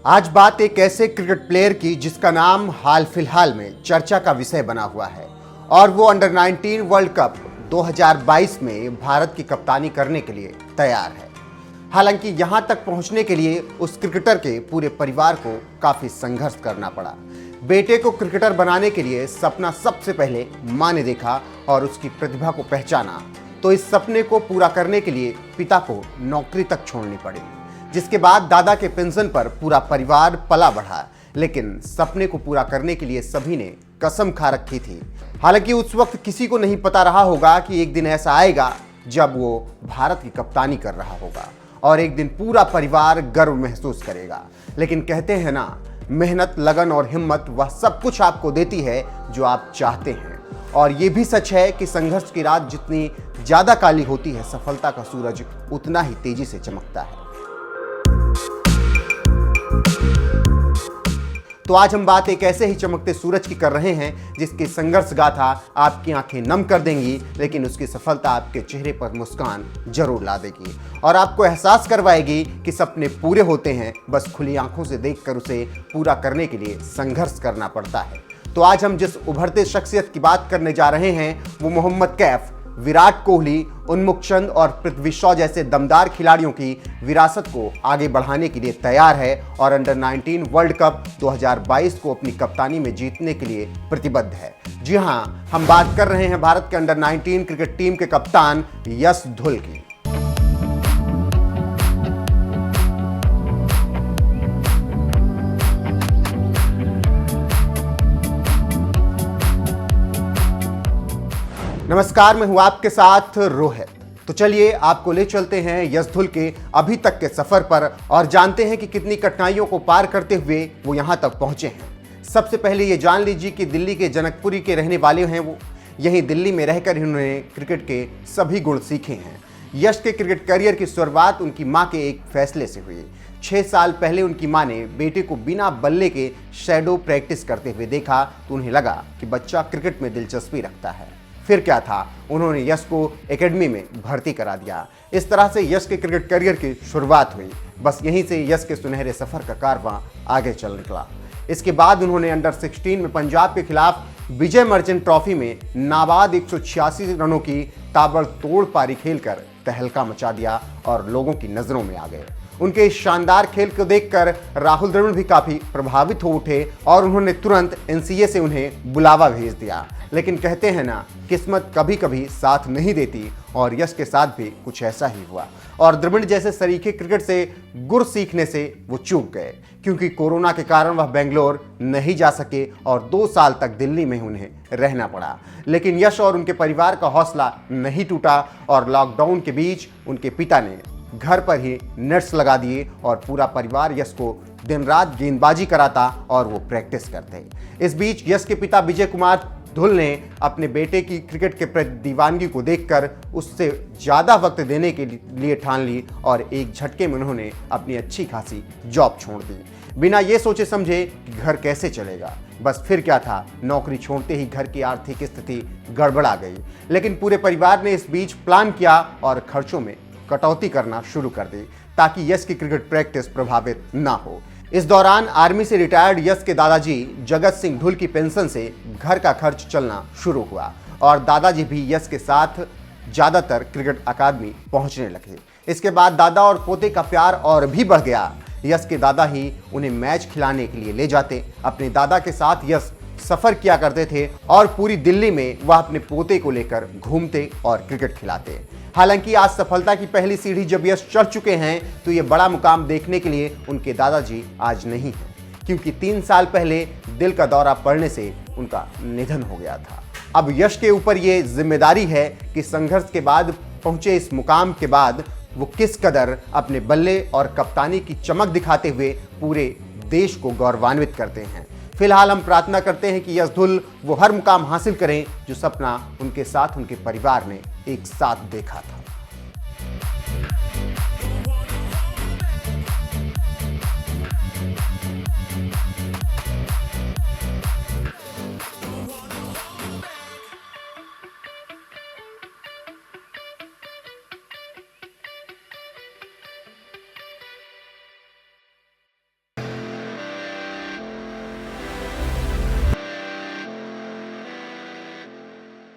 आज बात एक ऐसे क्रिकेट प्लेयर की जिसका नाम हाल फिलहाल में चर्चा का विषय बना हुआ है और वो अंडर 19 वर्ल्ड कप 2022 में भारत की कप्तानी करने के लिए तैयार है। हालांकि यहां तक पहुंचने के लिए उस क्रिकेटर के पूरे परिवार को काफी संघर्ष करना पड़ा। बेटे को क्रिकेटर बनाने के लिए सपना सबसे पहले मां ने देखा और उसकी प्रतिभा को पहचाना, तो इस सपने को पूरा करने के लिए पिता को नौकरी तक छोड़नी पड़ी, जिसके बाद दादा के पेंशन पर पूरा परिवार पला बढ़ा। लेकिन सपने को पूरा करने के लिए सभी ने कसम खा रखी थी। हालांकि उस वक्त किसी को नहीं पता रहा होगा कि एक दिन ऐसा आएगा जब वो भारत की कप्तानी कर रहा होगा और एक दिन पूरा परिवार गर्व महसूस करेगा। लेकिन कहते हैं ना, मेहनत, लगन और हिम्मत वह सब कुछ आपको देती है जो आप चाहते हैं। और ये भी सच है कि संघर्ष की रात जितनी ज्यादा काली होती है, सफलता का सूरज उतना ही तेजी से चमकता है। तो आज हम बात एक ऐसे ही चमकते सूरज की कर रहे हैं जिसकी संघर्ष गाथा आपकी आंखें नम कर देंगी, लेकिन उसकी सफलता आपके चेहरे पर मुस्कान जरूर ला देगी और आपको एहसास करवाएगी कि सपने पूरे होते हैं, बस खुली आंखों से देखकर उसे पूरा करने के लिए संघर्ष करना पड़ता है। तो आज हम जिस उभरते शख्सियत की बात करने जा रहे हैं वो मोहम्मद कैफ, विराट कोहली, उन्मुक्त चंद और पृथ्वी शॉ जैसे दमदार खिलाड़ियों की विरासत को आगे बढ़ाने के लिए तैयार है और अंडर 19 वर्ल्ड कप 2022 को अपनी कप्तानी में जीतने के लिए प्रतिबद्ध है। जी हां, हम बात कर रहे हैं भारत के अंडर 19 क्रिकेट टीम के कप्तान यश धुल की। नमस्कार, मैं हूं आपके साथ रोहित। तो चलिए आपको ले चलते हैं यश धुल के अभी तक के सफर पर और जानते हैं कि कितनी कठिनाइयों को पार करते हुए वो यहां तक पहुंचे हैं। सबसे पहले ये जान लीजिए कि दिल्ली के जनकपुरी के रहने वाले हैं वो। यहीं दिल्ली में रहकर इन्होंने क्रिकेट के सभी गुण सीखे हैं। यश के क्रिकेट करियर की शुरुआत उनकी मां के एक फैसले से हुई। 6 साल पहले उनकी मां ने बेटे को बिना बल्ले के शैडो प्रैक्टिस करते हुए देखा तो उन्हें लगा कि बच्चा क्रिकेट में दिलचस्पी रखता है। फिर क्या था, उन्होंने यश को एकेडमी में भर्ती करा दिया। इस तरह से यश के क्रिकेट करियर की शुरुआत हुई। बस यहीं से यश के सुनहरे सफर का कारवां आगे चल निकला। इसके बाद उन्होंने अंडर 16 में पंजाब के खिलाफ विजय मर्चेंट ट्रॉफी में नाबाद 186 रनों की ताबड़तोड़ पारी खेलकर तहलका मचा दिया और लोगों की नजरों में आ गए। उनके इस शानदार खेल को देखकर राहुल द्रविड़ भी काफी प्रभावित हो उठे और उन्होंने तुरंत एनसीए से उन्हें बुलावा भेज दिया। लेकिन कहते हैं ना, किस्मत कभी कभी साथ नहीं देती और यश के साथ भी कुछ ऐसा ही हुआ और द्रविड़ जैसे सरीखे क्रिकेट से गुर सीखने से वो चूक गए, क्योंकि कोरोना के कारण वह बेंगलोर नहीं जा सके और 2 साल तक दिल्ली में उन्हें रहना पड़ा। लेकिन यश और उनके परिवार का हौसला नहीं टूटा और लॉकडाउन के बीच उनके पिता ने घर पर ही नेट्स लगा दिए और पूरा परिवार यश को दिन रात गेंदबाजी कराता और वो प्रैक्टिस करते। इस बीच यश के पिता विजय कुमार धुल ने अपने बेटे की क्रिकेट के प्रति दीवानगी को देखकर उससे ज़्यादा वक्त देने के लिए ठान ली और एक झटके में उन्होंने अपनी अच्छी खासी जॉब छोड़ दी, बिना ये सोचे समझे कि घर कैसे चलेगा। बस फिर क्या था, नौकरी छोड़ते ही घर की आर्थिक स्थिति गड़बड़ा गई। लेकिन पूरे परिवार ने इस बीच प्लान किया और खर्चों में कटौती करना शुरू कर दी ताकि यश की क्रिकेट प्रैक्टिस प्रभावित ना हो। इस दौरान आर्मी से रिटायर्ड यश के दादाजी जगत सिंह धुल की पेंशन से घर का खर्च चलना शुरू हुआ और दादाजी भी यश के साथ ज्यादातर क्रिकेट अकादमी पहुंचने लगे। इसके बाद दादा और पोते का प्यार और भी बढ़ गया। यश के दादा ही उन्हें मैच खिलाने के लिए ले जाते। अपने दादा के साथ यश सफर किया करते थे और पूरी दिल्ली में वह अपने पोते को लेकर घूमते और क्रिकेट खिलाते। हालांकि आज सफलता की पहली सीढ़ी जब यश चढ़ चुके हैं तो ये बड़ा मुकाम देखने के लिए उनके दादाजी आज नहीं हैं, क्योंकि 3 साल पहले दिल का दौरा पड़ने से उनका निधन हो गया था। अब यश के ऊपर ये जिम्मेदारी है कि संघर्ष के बाद पहुंचे इस मुकाम के बाद वो किस कदर अपने बल्ले और कप्तानी की चमक दिखाते हुए पूरे देश को गौरवान्वित करते हैं। फिलहाल हम प्रार्थना करते हैं कि यश धुल वो हर मुकाम हासिल करें जो सपना उनके साथ उनके परिवार ने एक साथ देखा था।